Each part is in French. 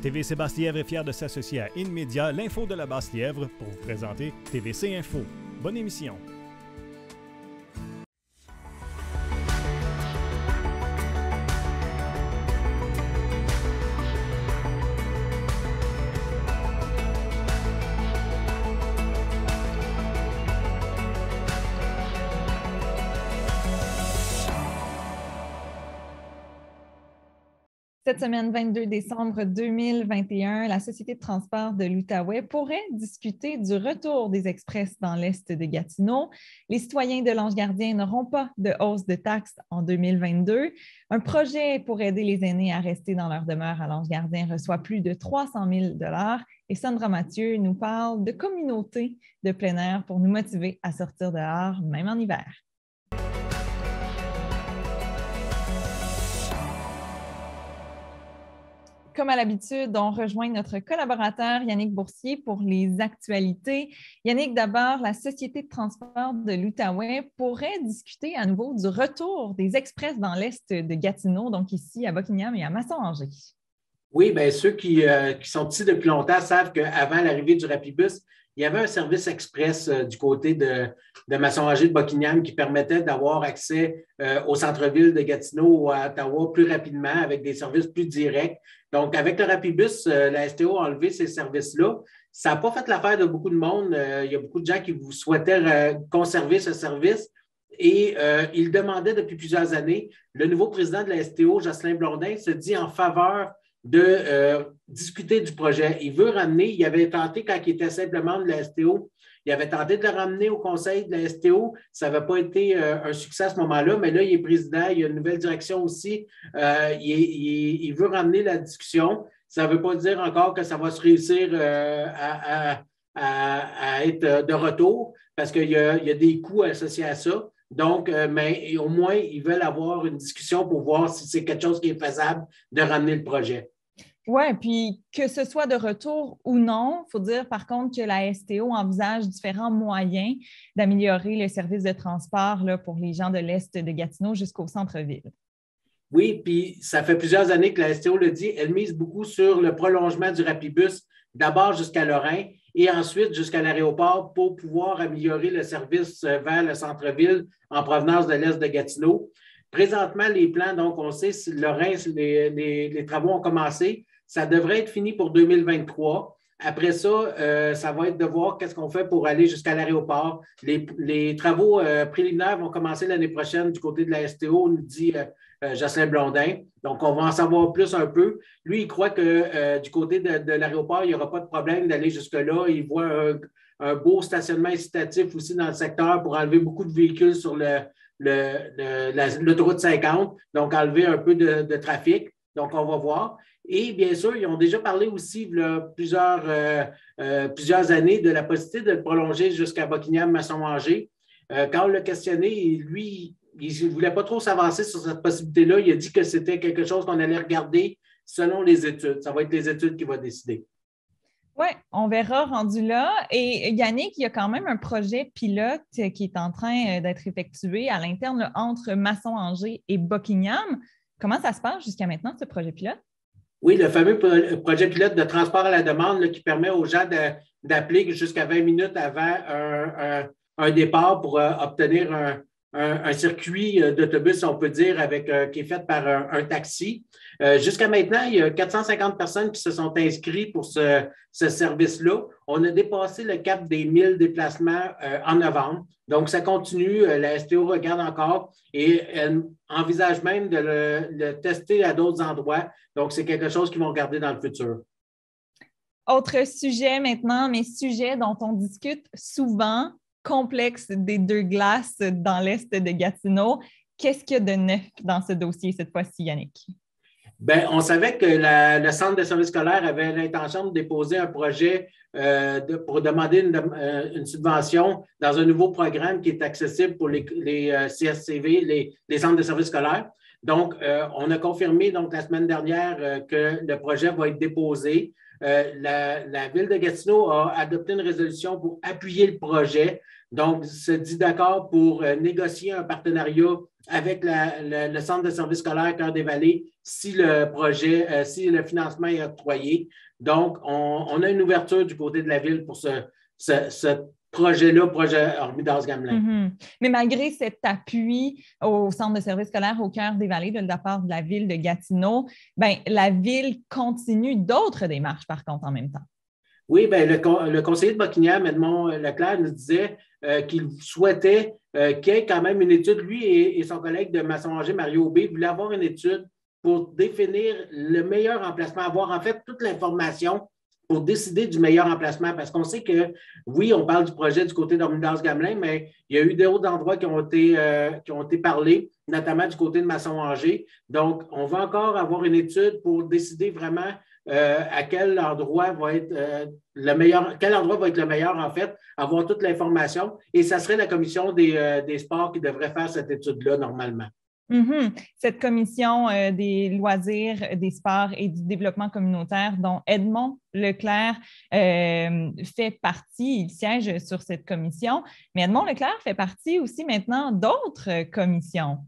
TVC Basse-Lièvre est fier de s'associer à InMédia, l'info de la Basse-Lièvre, pour vous présenter TVC Info. Bonne émission! Cette semaine, 22 décembre 2021, la Société de transport de l'Outaouais pourrait discuter du retour des express dans l'est de Gatineau. Les citoyens de l'Ange-Gardien n'auront pas de hausse de taxes en 2022. Un projet pour aider les aînés à rester dans leur demeure à l'Ange-Gardien reçoit plus de 300 000 $. Et Sandra Mathieu nous parle de communauté de plein air pour nous motiver à sortir dehors, même en hiver. Comme à l'habitude, on rejoint notre collaborateur Yannick Boursier pour les actualités. Yannick, d'abord, la Société de transport de l'Outaouais pourrait discuter à nouveau du retour des express dans l'est de Gatineau, donc ici à Buckingham et à Masson-Angers. Oui, bien, ceux qui sont ici depuis longtemps savent qu'avant l'arrivée du Rapibus, il y avait un service express du côté de Masson-Angers, de Buckingham, qui permettait d'avoir accès au centre-ville de Gatineau ou à Ottawa plus rapidement avec des services plus directs. Donc, avec le Rapibus, la STO a enlevé ces services-là. Ça n'a pas fait l'affaire de beaucoup de monde. Il y a beaucoup de gens qui souhaitaient conserver ce service et ils demandaient depuis plusieurs années. Le nouveau président de la STO, Jocelyn Blondin, se dit en faveur de discuter du projet. Il veut ramener, il avait tenté quand il était simplement de la STO, il avait tenté de le ramener au conseil de la STO. Ça n'avait pas été un succès à ce moment-là, mais là, il est président, il y a une nouvelle direction aussi. Il veut ramener la discussion. Ça ne veut pas dire encore que ça va se réussir à être de retour parce qu'il y a des coûts associés à ça. Donc, mais au moins, ils veulent avoir une discussion pour voir si c'est quelque chose qui est faisable de ramener le projet. Oui, puis que ce soit de retour ou non, il faut dire par contre que la STO envisage différents moyens d'améliorer le service de transport là, pour les gens de l'est de Gatineau jusqu'au centre-ville. Oui, puis ça fait plusieurs années que la STO le dit, elle mise beaucoup sur le prolongement du Rapibus, d'abord jusqu'à Lorrain et ensuite jusqu'à l'aéroport pour pouvoir améliorer le service vers le centre-ville en provenance de l'est de Gatineau. Présentement, les plans, donc on sait, Lorrain, les travaux ont commencé. Ça devrait être fini pour 2023. Après ça, ça va être de voir qu'est-ce qu'on fait pour aller jusqu'à l'aéroport. Les travaux préliminaires vont commencer l'année prochaine du côté de la STO, nous dit Jocelyn Blondin. Donc, on va en savoir plus un peu. Lui, il croit que du côté de l'aéroport, il n'y aura pas de problème d'aller jusque-là. Il voit un beau stationnement incitatif aussi dans le secteur pour enlever beaucoup de véhicules sur l'autoroute 50, donc enlever un peu de trafic. Donc, on va voir. Et bien sûr, ils ont déjà parlé aussi plusieurs années de la possibilité de le prolonger jusqu'à Buckingham-Masson-Angers. Quand on l'a questionné, lui, il ne voulait pas trop s'avancer sur cette possibilité-là. Il a dit que c'était quelque chose qu'on allait regarder selon les études. Ça va être les études qui vont décider. Oui, on verra rendu là. Et Yannick, il y a quand même un projet pilote qui est en train d'être effectué à l'interne là, entre Masson-Angers et Buckingham. Comment ça se passe jusqu'à maintenant, ce projet pilote? Oui, le fameux projet pilote de transport à la demande là, qui permet aux gens d'appeler jusqu'à 20 minutes avant un départ pour obtenir un circuit d'autobus, on peut dire, qui est fait par un taxi. Jusqu'à maintenant, il y a 450 personnes qui se sont inscrites pour ce service-là. On a dépassé le cap des 1000 déplacements en novembre. Donc, ça continue. La STO regarde encore et elle envisage même de le tester à d'autres endroits. Donc, c'est quelque chose qu'ils vont regarder dans le futur. Autre sujet maintenant, mais sujet dont on discute souvent, complexe des deux glaces dans l'est de Gatineau. Qu'est-ce qu'il y a de neuf dans ce dossier cette fois-ci, Yannick? Bien, on savait que le Centre de services scolaires avait l'intention de déposer un projet pour demander une subvention dans un nouveau programme qui est accessible pour les CSCV, les centres de services scolaires. Donc, on a confirmé donc, la semaine dernière que le projet va être déposé. La Ville de Gatineau a adopté une résolution pour appuyer le projet. Donc, se dit d'accord pour négocier un partenariat avec le centre de services scolaires Cœur des Vallées si si le financement est octroyé. Donc, on a une ouverture du côté de la ville pour ce projet-là, projet Hormidas-Gamelin. Mm-hmm. Mais malgré cet appui au centre de services scolaires au Cœur des Vallées de la part de la ville de Gatineau, ben, la ville continue d'autres démarches, par contre, en même temps. Oui, bien, le conseiller de Buckingham, Edmond Leclerc, nous disait qu'il souhaitait qu'il y ait quand même une étude. Lui et son collègue de Masson-Angers, Mario Aubé, voulaient avoir une étude pour définir le meilleur emplacement, avoir en fait toute l'information pour décider du meilleur emplacement. Parce qu'on sait que, oui, on parle du projet du côté d'Hormidas-Gamelin, mais il y a eu d'autres endroits qui ont été parlés, notamment du côté de Masson-Angers. Donc, on va encore avoir une étude pour décider vraiment à quel endroit va être le meilleur, en fait, avoir toute l'information. Et ça serait la commission des sports qui devrait faire cette étude-là normalement. Mm-hmm. Cette commission des loisirs, des sports et du développement communautaire dont Edmond Leclerc fait partie, il siège sur cette commission, mais Edmond Leclerc fait partie aussi maintenant d'autres commissions.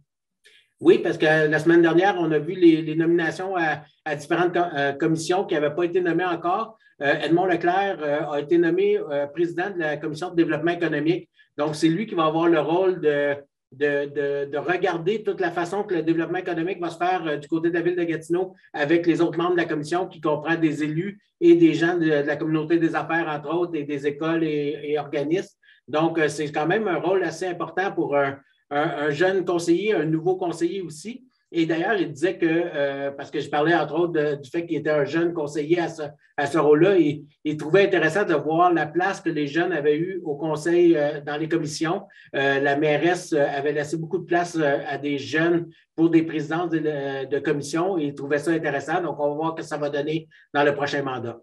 Oui, parce que la semaine dernière, on a vu les nominations à différentes commissions qui n'avaient pas été nommées encore. Edmond Leclerc a été nommé président de la commission de développement économique. Donc, c'est lui qui va avoir le rôle de regarder toute la façon que le développement économique va se faire du côté de la ville de Gatineau avec les autres membres de la commission qui comprend des élus et des gens de la communauté des affaires, entre autres, et des écoles et organismes. Donc, c'est quand même un rôle assez important pour un jeune conseiller, un nouveau conseiller aussi. Et d'ailleurs, il disait que, parce que je parlais entre autres du fait qu'il était un jeune conseiller à ce rôle-là, il trouvait intéressant de voir la place que les jeunes avaient eue au conseil dans les commissions. La mairesse avait laissé beaucoup de place à des jeunes pour des présidences de commissions et il trouvait ça intéressant. Donc, on va voir ce que ça va donner dans le prochain mandat.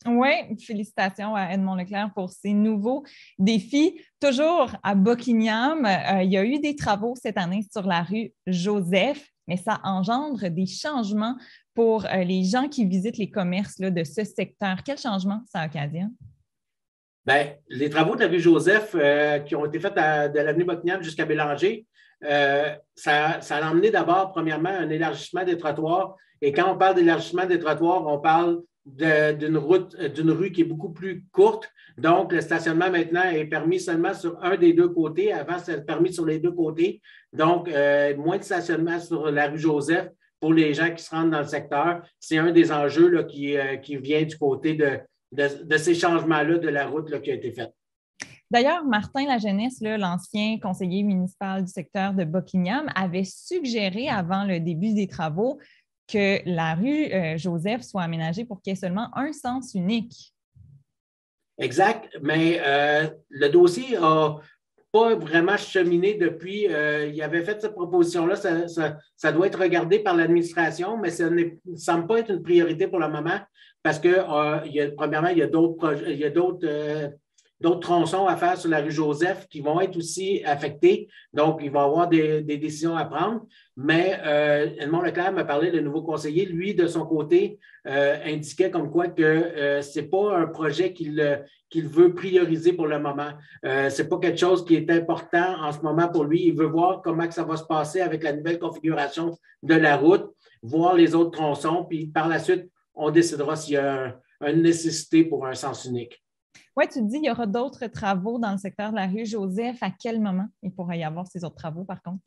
Oui, félicitations à Edmond Leclerc pour ses nouveaux défis. Toujours à Buckingham, il y a eu des travaux cette année sur la rue Joseph, mais ça engendre des changements pour les gens qui visitent les commerces là, de ce secteur. Quel changement ça occasionne? Bien, les travaux de la rue Joseph qui ont été faits de l'avenue Buckingham jusqu'à Bélanger, ça a emmené d'abord, premièrement, un élargissement des trottoirs. Et quand on parle d'élargissement des trottoirs, on parle d'une rue qui est beaucoup plus courte. Donc, le stationnement maintenant est permis seulement sur un des deux côtés. Avant, c'était permis sur les deux côtés. Donc, moins de stationnement sur la rue Joseph pour les gens qui se rendent dans le secteur. C'est un des enjeux là, qui vient du côté de ces changements-là de la route là, qui a été faite. D'ailleurs, Martin Lajeunesse, l'ancien conseiller municipal du secteur de Buckingham, avait suggéré avant le début des travaux que la rue Joseph soit aménagée pour qu'il y ait seulement un sens unique. Exact, mais le dossier n'a pas vraiment cheminé depuis. Il avait fait cette proposition-là, ça doit être regardé par l'administration, mais ça ne semble pas être une priorité pour le moment parce que, premièrement, il y a d'autres tronçons à faire sur la rue Joseph qui vont être aussi affectés. Donc, il va y avoir des décisions à prendre. Mais Edmond Leclerc m'a parlé, le nouveau conseiller, lui, de son côté, indiquait comme quoi que ce n'est pas un projet qu'il veut prioriser pour le moment. Ce n'est pas quelque chose qui est important en ce moment pour lui. Il veut voir comment que ça va se passer avec la nouvelle configuration de la route, voir les autres tronçons, puis par la suite, on décidera s'il y a une nécessité pour un sens unique. Oui, tu te dis qu'il y aura d'autres travaux dans le secteur de la rue Joseph. À quel moment il pourrait y avoir ces autres travaux, par contre?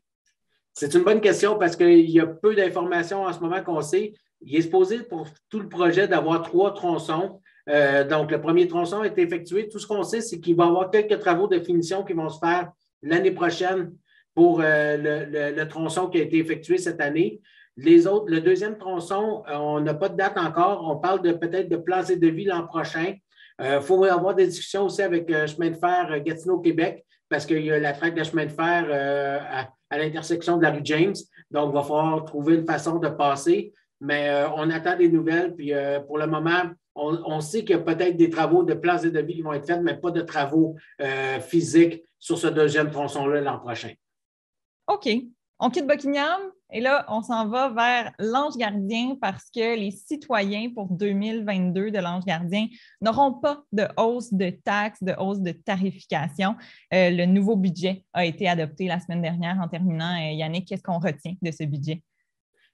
C'est une bonne question parce qu'il y a peu d'informations en ce moment qu'on sait. Il est supposé pour tout le projet d'avoir 3 tronçons. Donc, le premier tronçon a été effectué. Tout ce qu'on sait, c'est qu'il va y avoir quelques travaux de finition qui vont se faire l'année prochaine pour le tronçon qui a été effectué cette année. Les autres, le deuxième tronçon, on n'a pas de date encore. On parle peut-être de plans et devis l'an prochain. Il faut avoir des discussions aussi avec Chemin de fer Gatineau-Québec parce qu'il y a la traque de chemin de fer à l'intersection de la rue James. Donc, il va falloir trouver une façon de passer. Mais on attend des nouvelles. Puis pour le moment, on sait qu'il y a peut-être des travaux de plans et devis qui vont être faits, mais pas de travaux physiques sur ce deuxième tronçon-là l'an prochain. OK. On quitte Buckingham Et là, on s'en va vers l'Ange gardien parce que les citoyens pour 2022 de l'Ange gardien n'auront pas de hausse de taxes, de hausse de tarification. Le nouveau budget a été adopté la semaine dernière. En terminant, Yannick, qu'est-ce qu'on retient de ce budget?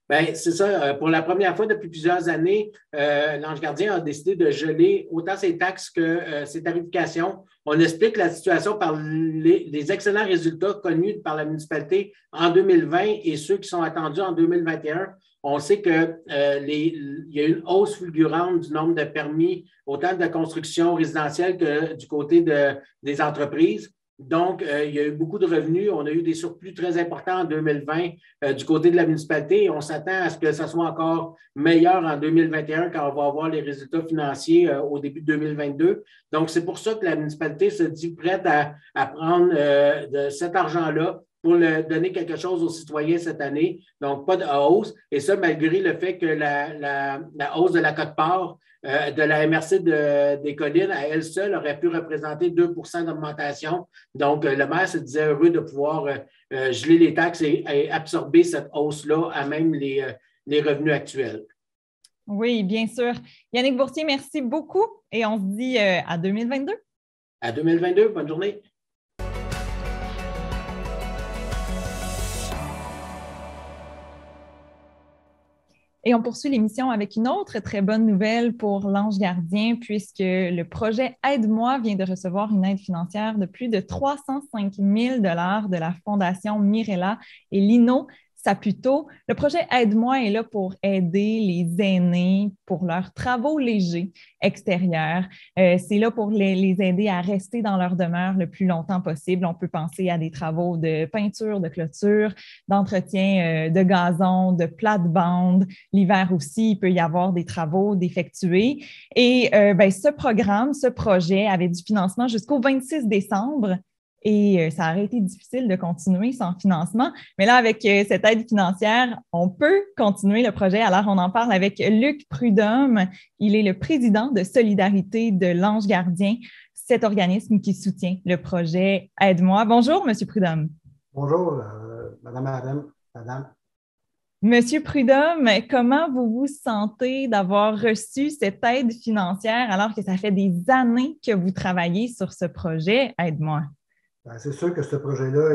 Bien, c'est ça. Pour la première fois depuis plusieurs années, l'Ange gardien a décidé de geler autant ses taxes que ses tarifications. On explique la situation par les excellents résultats connus par la municipalité en 2020 et ceux qui sont attendus en 2021. On sait qu'il y a une hausse fulgurante du nombre de permis, autant de construction résidentielle que du côté des entreprises. Donc, il y a eu beaucoup de revenus. On a eu des surplus très importants en 2020 du côté de la municipalité et on s'attend à ce que ça soit encore meilleur en 2021 quand on va avoir les résultats financiers au début de 2022. Donc, c'est pour ça que la municipalité se dit prête à prendre de cet argent-là pour donner quelque chose aux citoyens cette année. Donc, pas de hausse. Et ça, malgré le fait que la hausse de la quote-part de la MRC des collines, à elle seule, aurait pu représenter 2 d'augmentation. Donc, le maire se disait heureux de pouvoir geler les taxes et absorber cette hausse-là à même les revenus actuels. Oui, bien sûr. Yannick Bourtier, merci beaucoup et on se dit à 2022. À 2022, bonne journée. Et on poursuit l'émission avec une autre très bonne nouvelle pour l'Ange gardien, puisque le projet Aide-moi vient de recevoir une aide financière de plus de 305 000 de la Fondation Mirella et Lino Saputo. Le projet Aide-moi est là pour aider les aînés pour leurs travaux légers extérieurs. C'est là pour les aider à rester dans leur demeure le plus longtemps possible. On peut penser à des travaux de peinture, de clôture, d'entretien de gazon, de plate-bande. L'hiver aussi, il peut y avoir des travaux d'effectuer. Et ce projet avait du financement jusqu'au 26 décembre. Et ça aurait été difficile de continuer sans financement. Mais là, avec cette aide financière, on peut continuer le projet. Alors, on en parle avec Luc Prudhomme. Il est le président de Solidarité de l'Ange gardien, cet organisme qui soutient le projet Aide-moi. Bonjour, M. Prudhomme. Bonjour, madame. Monsieur Prudhomme, comment vous vous sentez d'avoir reçu cette aide financière alors que ça fait des années que vous travaillez sur ce projet Aide-moi? Ben, c'est sûr que ce projet-là,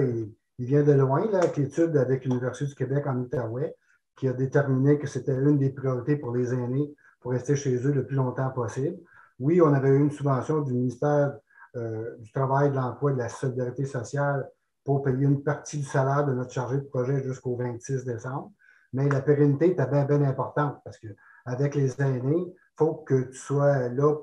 il vient de loin, là, avec l'étude avec l'Université du Québec en Outaouais, qui a déterminé que c'était une des priorités pour les aînés pour rester chez eux le plus longtemps possible. Oui, on avait eu une subvention du ministère du Travail, de l'Emploi et de la Solidarité sociale pour payer une partie du salaire de notre chargé de projet jusqu'au 26 décembre. Mais la pérennité était bien, bien importante parce qu'avec les aînés, il faut que tu sois là,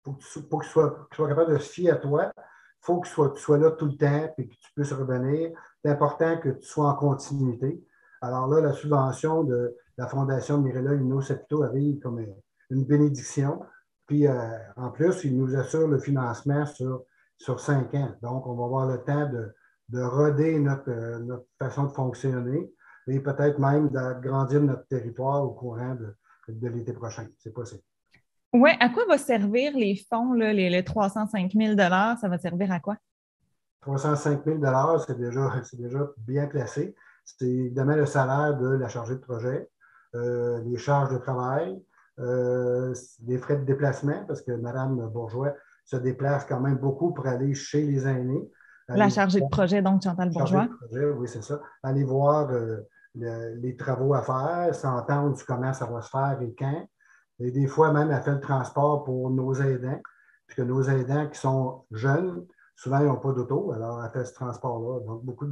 pour que tu sois capable de se fier à toi. Il faut que tu sois là tout le temps et que tu puisses revenir. C'est important que tu sois en continuité. Alors là, la subvention de la Fondation Mirella Lino Saputo arrive comme une bénédiction. Puis en plus, il nous assure le financement sur 5 ans. Donc, on va avoir le temps de roder notre façon de fonctionner et peut-être même d'agrandir notre territoire au courant de l'été prochain. C'est possible. Oui, à quoi va servir les fonds, là, les 305 000 $? Ça va servir à quoi? 305 000 $, c'est déjà bien placé. C'est évidemment le salaire de la chargée de projet, les charges de travail, les frais de déplacement, parce que Mme Bourgeois se déplace quand même beaucoup pour aller chez les aînés. La chargée de projet, donc Chantal Bourgeois. Projet, oui, c'est ça. Aller voir les travaux à faire, s'entendre sur comment ça va se faire et quand. Et des fois, même, elle fait le transport pour nos aidants, puisque nos aidants qui sont jeunes, souvent, ils n'ont pas d'auto, alors elle fait ce transport-là. Donc,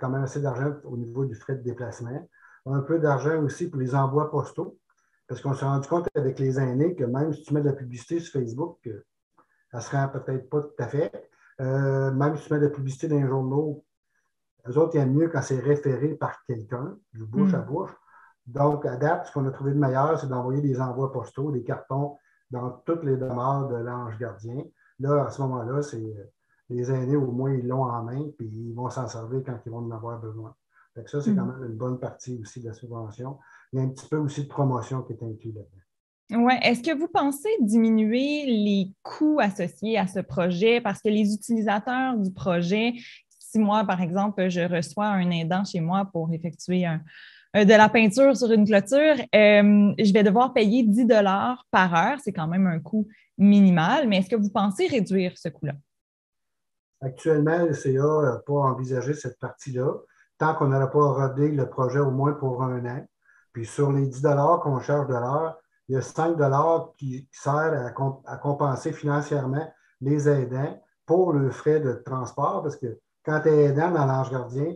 quand même assez d'argent au niveau du frais de déplacement. Un peu d'argent aussi pour les envois postaux, parce qu'on s'est rendu compte avec les aînés que même si tu mets de la publicité sur Facebook, elle ne se rend peut-être pas tout à fait. Même si tu mets de la publicité dans les journaux, eux autres, il y a mieux quand c'est référé par quelqu'un, du bouche à bouche. Donc, à date, ce qu'on a trouvé de meilleur, c'est d'envoyer des envois postaux, des cartons dans toutes les demeures de l'Ange gardien. Là, à ce moment-là, les aînés, au moins, ils l'ont en main, puis ils vont s'en servir quand ils vont en avoir besoin. Donc ça, c'est quand même une bonne partie aussi de la subvention. Il y a un petit peu aussi de promotion qui est inclus là-dedans. Oui. Est-ce que vous pensez diminuer les coûts associés à ce projet? Parce que les utilisateurs du projet, si moi, par exemple, je reçois un aidant chez moi pour effectuer de la peinture sur une clôture, je vais devoir payer 10 $ par heure. C'est quand même un coût minimal, mais est-ce que vous pensez réduire ce coût-là? Actuellement, le CA n'a pas envisagé cette partie-là, tant qu'on n'aura pas rodé le projet au moins pour 1 an. Puis sur les 10 $ qu'on charge de l'heure, il y a 5 $ qui servent à compenser financièrement les aidants pour le frais de transport, parce que quand tu es aidant dans l'Ange Gardien,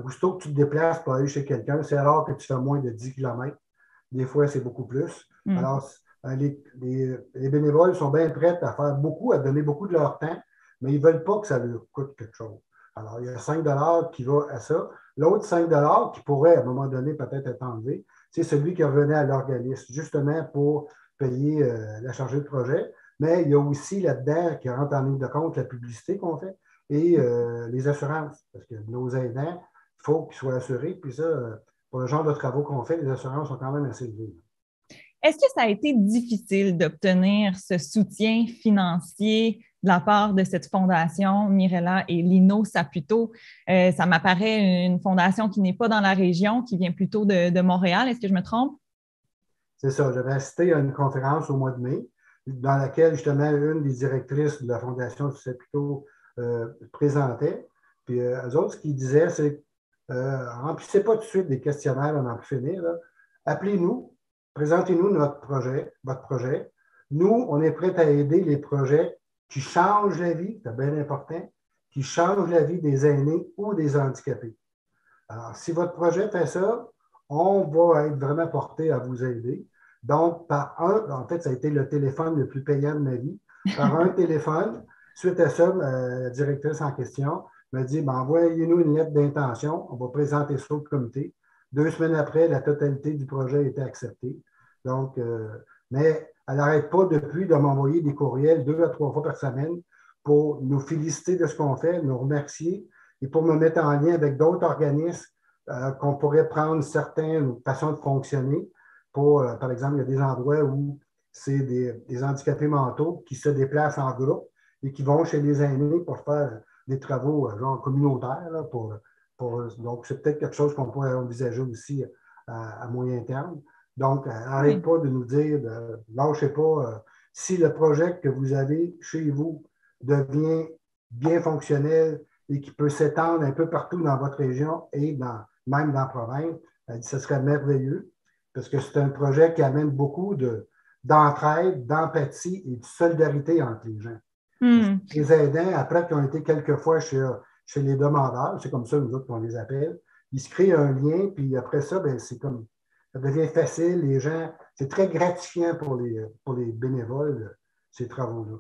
aussitôt que tu te déplaces pour aller chez quelqu'un, c'est alors que tu fais moins de 10 km. Des fois, c'est beaucoup plus. Alors, les bénévoles sont bien prêts à faire beaucoup, à donner beaucoup de leur temps, mais ils ne veulent pas que ça leur coûte quelque chose. Alors, il y a 5 $ qui va à ça. L'autre 5 $ qui pourrait, à un moment donné, peut-être être enlevé, c'est celui qui revenait à l'organisme, justement pour payer la chargée de projet. Mais il y a aussi là-dedans, qui rentre en ligne de compte, la publicité qu'on fait et les assurances. Parce que nos aidants, il faut qu'ils soient assurés. Puis ça, pour le genre de travaux qu'on fait, les assurances sont quand même assez élevées. Est-ce que ça a été difficile d'obtenir ce soutien financier de la part de cette fondation Mirella et Lino Saputo? Ça m'apparaît une fondation qui n'est pas dans la région, qui vient plutôt de Montréal. Est-ce que je me trompe? C'est ça. J'avais assisté à une conférence au mois de mai dans laquelle, justement, une des directrices de la fondation Saputo présentait. Puis eux autres, ce qu'ils disaient, c'est remplissez pas tout de suite des questionnaires, on en peut finir. Appelez-nous, présentez-nous votre projet. Nous, on est prêts à aider les projets qui changent la vie, c'est bien important, qui changent la vie des aînés ou des handicapés. Alors, si votre projet fait ça, on va être vraiment porté à vous aider. Donc, en fait, ça a été le téléphone le plus payant de ma vie. Par un téléphone, suite à ça, la directrice en question m'a dit envoyez-nous une lettre d'intention, on va présenter ça au comité. 2 semaines après, la totalité du projet a été acceptée. Donc, mais elle n'arrête pas depuis de m'envoyer des courriels 2 à 3 fois par semaine pour nous féliciter de ce qu'on fait, nous remercier et pour me mettre en lien avec d'autres organismes qu'on pourrait prendre certaines façons de fonctionner. Par exemple, il y a des endroits où c'est des handicapés mentaux qui se déplacent en groupe et qui vont chez les aînés pour faire des travaux genre communautaires. Là, donc, c'est peut-être quelque chose qu'on pourrait envisager aussi à moyen terme. Donc, n'arrête pas de nous dire, lâchez pas. Si le projet que vous avez chez vous devient bien fonctionnel et qui peut s'étendre un peu partout dans votre région et même dans la province, ce serait merveilleux parce que c'est un projet qui amène beaucoup d'entraide, d'empathie et de solidarité entre les gens. Les aidants, après qu'ils ont été quelquefois chez les demandeurs, c'est comme ça nous autres qu'on les appelle, ils se créent un lien, puis après ça, c'est comme ça devient facile, les gens, c'est très gratifiant pour les bénévoles, ces travaux-là.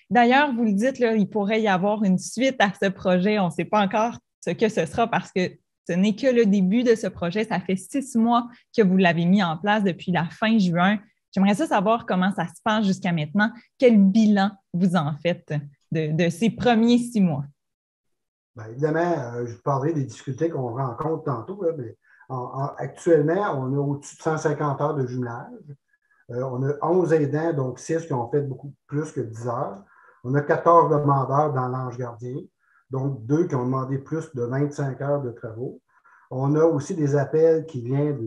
D'ailleurs, vous le dites, là, il pourrait y avoir une suite à ce projet. On ne sait pas encore ce que ce sera parce que ce n'est que le début de ce projet. Ça fait 6 mois que vous l'avez mis en place depuis la fin juin. J'aimerais savoir comment ça se passe jusqu'à maintenant. Quel bilan vous en faites de ces premiers 6 mois? Bien, évidemment, je vous parlerai des difficultés qu'on rencontre tantôt, là, mais actuellement, on a au-dessus de 150 heures de jumelage. On a 11 aidants, donc 6 qui ont fait beaucoup plus que 10 heures. On a 14 demandeurs dans l'Ange Gardien, donc 2 qui ont demandé plus de 25 heures de travaux. On a aussi des appels qui viennent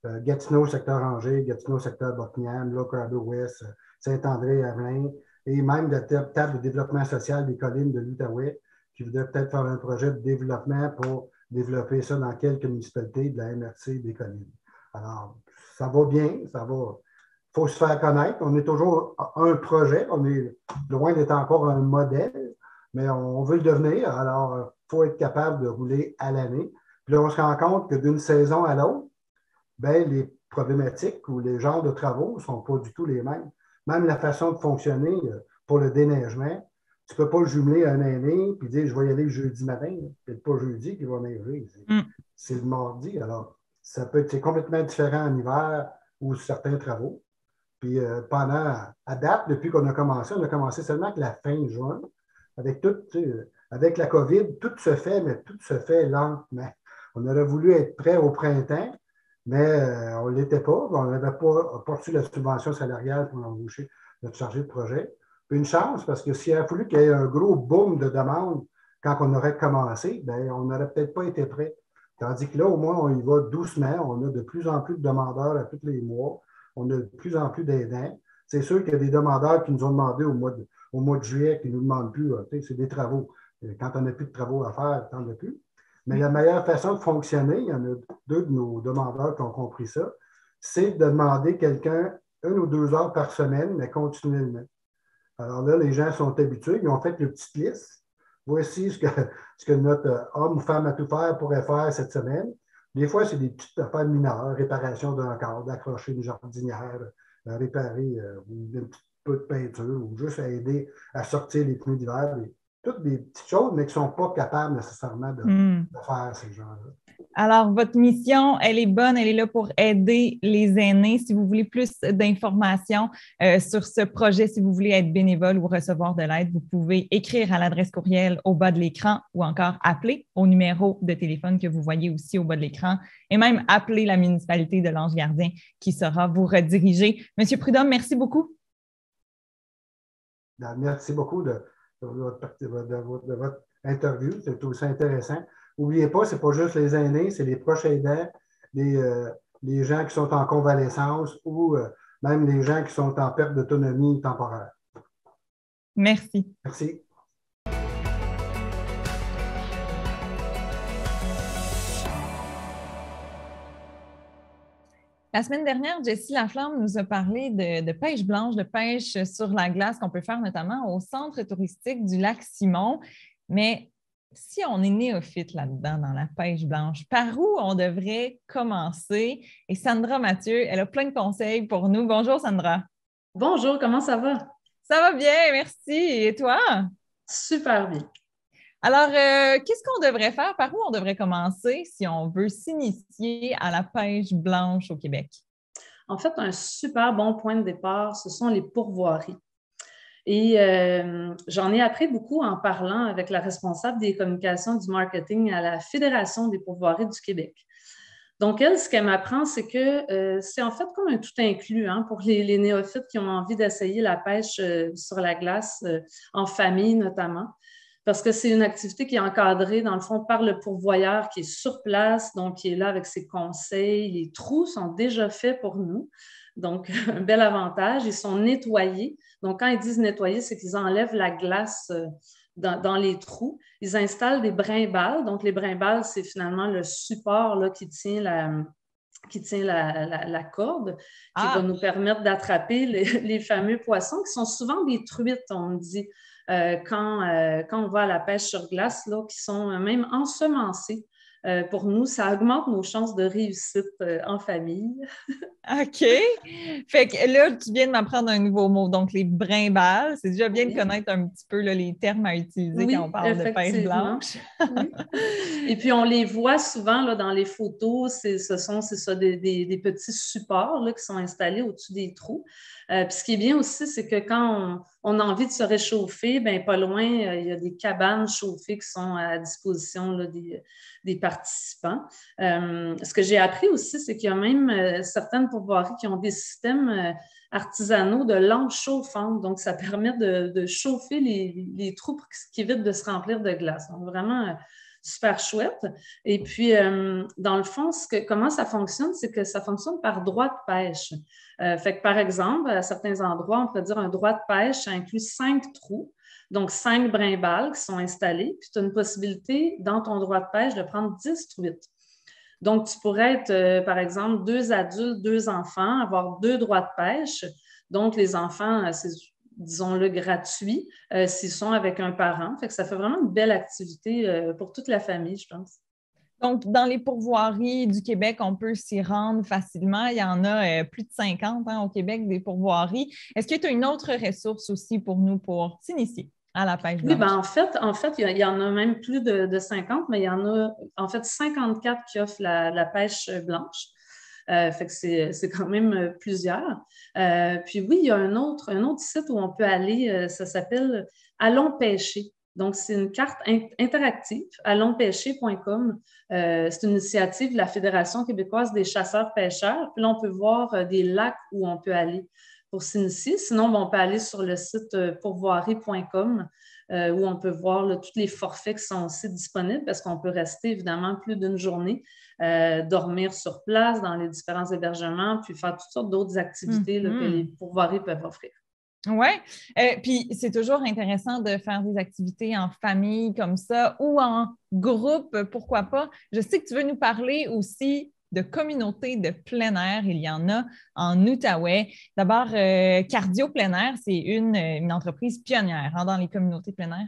de Gatineau, secteur Angers, Gatineau, secteur Buckingham, Lockhart-Ouest, Saint-André-Avelin, et même de la table de développement social des collines de l'Outaouais, qui voudrait peut-être faire un projet de développement pour développer ça dans quelques municipalités de la MRC des collines. Alors, ça va bien, ça va. Il faut se faire connaître. On est toujours un projet, on est loin d'être encore un modèle, mais on veut le devenir. Alors, il faut être capable de rouler à l'année. Puis là, on se rend compte que d'une saison à l'autre, les problématiques ou les genres de travaux ne sont pas du tout les mêmes. Même la façon de fonctionner pour le déneigement, tu ne peux pas jumeler un aîné et dire je vais y aller le jeudi matin. C'est pas jeudi qu'il va neiger. C'est le mardi. Alors, c'est complètement différent en hiver ou certains travaux. Puis à date, depuis qu'on a commencé seulement que la fin juin. Avec la COVID, tout se fait, mais tout se fait lentement. On aurait voulu être prêt au printemps, mais on ne l'était pas. On n'avait pas reçu la subvention salariale pour embaucher notre chargé de projet. Une chance, parce que s'il a fallu qu'il y ait un gros boom de demande quand on aurait commencé, on n'aurait peut-être pas été prêt Tandis que là, au moins, on y va doucement. On a de plus en plus de demandeurs à tous les mois. On a de plus en plus d'aidants. C'est sûr qu'il y a des demandeurs qui nous ont demandé au mois de juillet, qui ne nous demandent plus. C'est des travaux. Quand on n'a plus de travaux à faire, on n'en a plus. Mais la meilleure façon de fonctionner, il y en a 2 de nos demandeurs qui ont compris ça, c'est de demander quelqu'un 1 ou 2 heures par semaine, mais continuellement. Alors là, les gens sont habitués. Ils ont fait une petite liste. Voici ce que notre homme ou femme à tout faire pourrait faire cette semaine. Des fois, c'est des petites affaires mineures, réparation d'un cadre, accrocher une jardinière, réparer un petit peu de peinture ou juste aider à sortir les pneus d'hiver. Toutes des petites choses, mais qui ne sont pas capables nécessairement de faire ces gens-là. Alors, votre mission, elle est bonne, elle est là pour aider les aînés. Si vous voulez plus d'informations sur ce projet, si vous voulez être bénévole ou recevoir de l'aide, vous pouvez écrire à l'adresse courriel au bas de l'écran ou encore appeler au numéro de téléphone que vous voyez aussi au bas de l'écran et même appeler la municipalité de l'Ange-Gardien qui saura vous rediriger. Monsieur Prudhomme, merci beaucoup. Merci beaucoup de votre interview. C'est aussi intéressant. N'oubliez pas, ce n'est pas juste les aînés, c'est les proches aidants, les gens qui sont en convalescence ou même les gens qui sont en perte d'autonomie temporaire. Merci. Merci. La semaine dernière, Jessie Laflamme nous a parlé de pêche blanche, de pêche sur la glace qu'on peut faire notamment au centre touristique du lac Simon. Mais si on est néophyte là-dedans, dans la pêche blanche, par où on devrait commencer? Et Sandra Mathieu, elle a plein de conseils pour nous. Bonjour Sandra. Bonjour, comment ça va? Ça va bien, merci. Et toi? Super bien. Alors, qu'est-ce qu'on devrait faire? Par où on devrait commencer si on veut s'initier à la pêche blanche au Québec? En fait, un super bon point de départ, ce sont les pourvoiries. Et j'en ai appris beaucoup en parlant avec la responsable des communications du marketing à la Fédération des pourvoiries du Québec. Donc, elle, ce qu'elle m'apprend, c'est que c'est en fait comme un tout inclus pour les néophytes qui ont envie d'essayer la pêche sur la glace, en famille notamment, parce que c'est une activité qui est encadrée, dans le fond, par le pourvoyeur qui est sur place, donc qui est là avec ses conseils. Les trous sont déjà faits pour nous. Donc, un bel avantage. Ils sont nettoyés. Donc, quand ils disent nettoyer, c'est qu'ils enlèvent la glace dans les trous. Ils installent des brimbales. Donc, les brimbales, c'est finalement le support là, qui tient la corde, qui va nous permettre d'attraper les fameux poissons, qui sont souvent des truites, on dit, quand on va à la pêche sur glace, là, qui sont même ensemencés. Pour nous, ça augmente nos chances de réussite en famille. OK. Fait que là, tu viens de m'apprendre un nouveau mot. Donc, les brimbales, c'est déjà bien de connaître un petit peu là, les termes à utiliser quand on parle de pêche blanche. Oui. Et puis, on les voit souvent là, dans les photos. Ce sont des petits supports là, qui sont installés au-dessus des trous. Puis ce qui est bien aussi, c'est que quand on a envie de se réchauffer, bien, pas loin, il y a des cabanes chauffées qui sont à disposition là, des participants. Ce que j'ai appris aussi, c'est qu'il y a même certaines pourvoiries qui ont des systèmes artisanaux de lampes chauffantes. Donc, ça permet de chauffer les trous pour qu'ils évitent de se remplir de glace. Donc, vraiment super chouette. Et puis, dans le fond, comment ça fonctionne, c'est que ça fonctionne par droit de pêche. Fait que, par exemple, à certains endroits, on peut dire un droit de pêche, ça inclut 5 trous, donc 5 brimbales qui sont installées, puis tu as une possibilité, dans ton droit de pêche, de prendre 10 truites. Donc, tu pourrais être, par exemple, 2 adultes, 2 enfants, avoir 2 droits de pêche. Donc, les enfants, c'est, disons-le, gratuit s'ils sont avec un parent. Fait que ça fait vraiment une belle activité pour toute la famille, je pense. Donc, dans les pourvoiries du Québec, on peut s'y rendre facilement. Il y en a plus de 50 au Québec, des pourvoiries. Est-ce que tu as une autre ressource aussi pour nous pour s'initier à la pêche blanche? Oui, bien, en fait, il y en a même plus de 50, mais il y en a en fait 54 qui offrent la pêche blanche. Fait que c'est quand même plusieurs. Puis oui, il y a un autre site où on peut aller, ça s'appelle Allons pêcher. Donc, c'est une carte interactive, allonspêcher.com. C'est une initiative de la Fédération québécoise des chasseurs-pêcheurs. Puis là, on peut voir des lacs où on peut aller. pour s'initier. Sinon, on peut aller sur le site pourvoirie.com où on peut voir là, tous les forfaits qui sont aussi disponibles parce qu'on peut rester évidemment plus d'une journée, dormir sur place dans les différents hébergements, puis faire toutes sortes d'autres activités là, que les pourvoiries peuvent offrir. Oui, puis c'est toujours intéressant de faire des activités en famille comme ça ou en groupe, pourquoi pas. Je sais que tu veux nous parler aussi de communautés de plein air. Il y en a en Outaouais. D'abord, Cardio Plein Air, c'est une entreprise pionnière dans les communautés de plein air.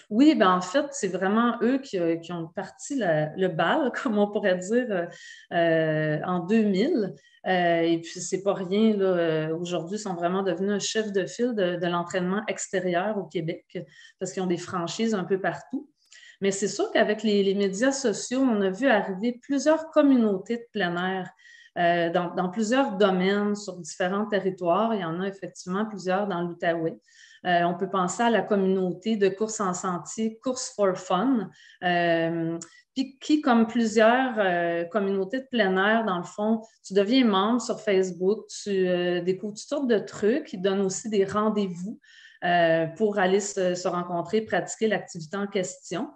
Oui, ben en fait, c'est vraiment eux qui ont parti le bal, comme on pourrait dire, en 2000. Et puis, c'est pas rien, là, aujourd'hui, ils sont vraiment devenus un chef de file de l'entraînement extérieur au Québec parce qu'ils ont des franchises un peu partout. Mais c'est sûr qu'avec les médias sociaux, on a vu arriver plusieurs communautés de plein air dans plusieurs domaines, sur différents territoires. Il y en a effectivement plusieurs dans l'Outaouais. On peut penser à la communauté de course en sentier, Course for Fun, puis qui, comme plusieurs communautés de plein air, dans le fond, tu deviens membre sur Facebook, tu découvres toutes sortes de trucs, ils donnent aussi des rendez-vous pour aller se rencontrer, pratiquer l'activité en question.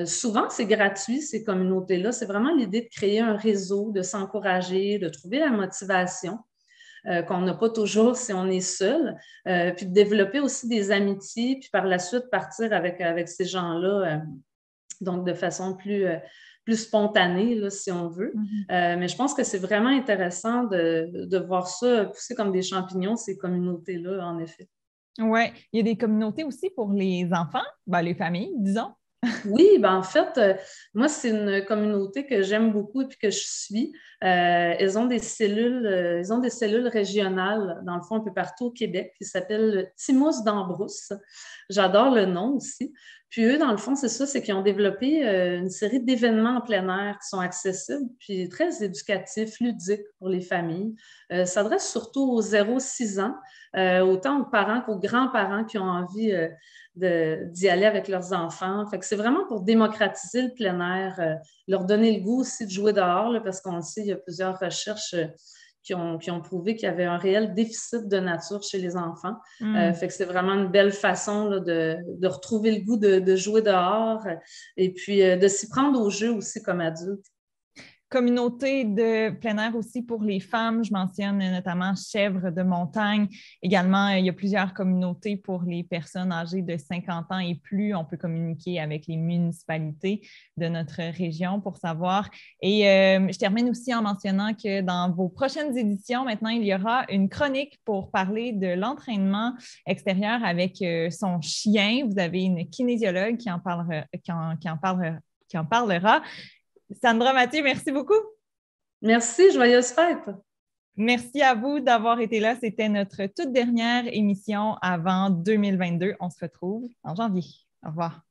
Souvent, c'est gratuit, ces communautés-là. C'est vraiment l'idée de créer un réseau, de s'encourager, de trouver la motivation. Qu'on n'a pas toujours si on est seul, puis de développer aussi des amitiés, puis par la suite partir avec ces gens-là, donc de façon plus spontanée, là, si on veut. Mais je pense que c'est vraiment intéressant de voir ça pousser comme des champignons, ces communautés-là, en effet. Oui, il y a des communautés aussi pour les enfants, les familles, disons. Oui, ben en fait, moi, c'est une communauté que j'aime beaucoup et puis que je suis. Ils ont des cellules régionales, dans le fond, un peu partout au Québec, qui s'appellent Timous d'Ambrousse. J'adore le nom aussi. Puis eux, dans le fond, c'est ça, c'est qu'ils ont développé une série d'événements en plein air qui sont accessibles, puis très éducatifs, ludiques pour les familles. Ça s'adresse surtout aux 0-6 ans, autant aux parents qu'aux grands-parents qui ont envie d'y aller avec leurs enfants. Fait que c'est vraiment pour démocratiser le plein air, leur donner le goût aussi de jouer dehors, là, parce qu'on le sait, il y a plusieurs recherches qui ont prouvé qu'il y avait un réel déficit de nature chez les enfants. Fait que c'est vraiment une belle façon là, de retrouver le goût de jouer dehors et puis de s'y prendre au jeu aussi comme adulte. Communauté de plein air aussi pour les femmes. Je mentionne notamment Chèvres de montagne. Également, il y a plusieurs communautés pour les personnes âgées de 50 ans et plus. On peut communiquer avec les municipalités de notre région pour savoir. Et je termine aussi en mentionnant que dans vos prochaines éditions, maintenant, il y aura une chronique pour parler de l'entraînement extérieur avec son chien. Vous avez une kinésiologue qui en parlera. Sandra Mathieu, merci beaucoup. Merci, joyeuse fête. Merci à vous d'avoir été là. C'était notre toute dernière émission avant 2022. On se retrouve en janvier. Au revoir.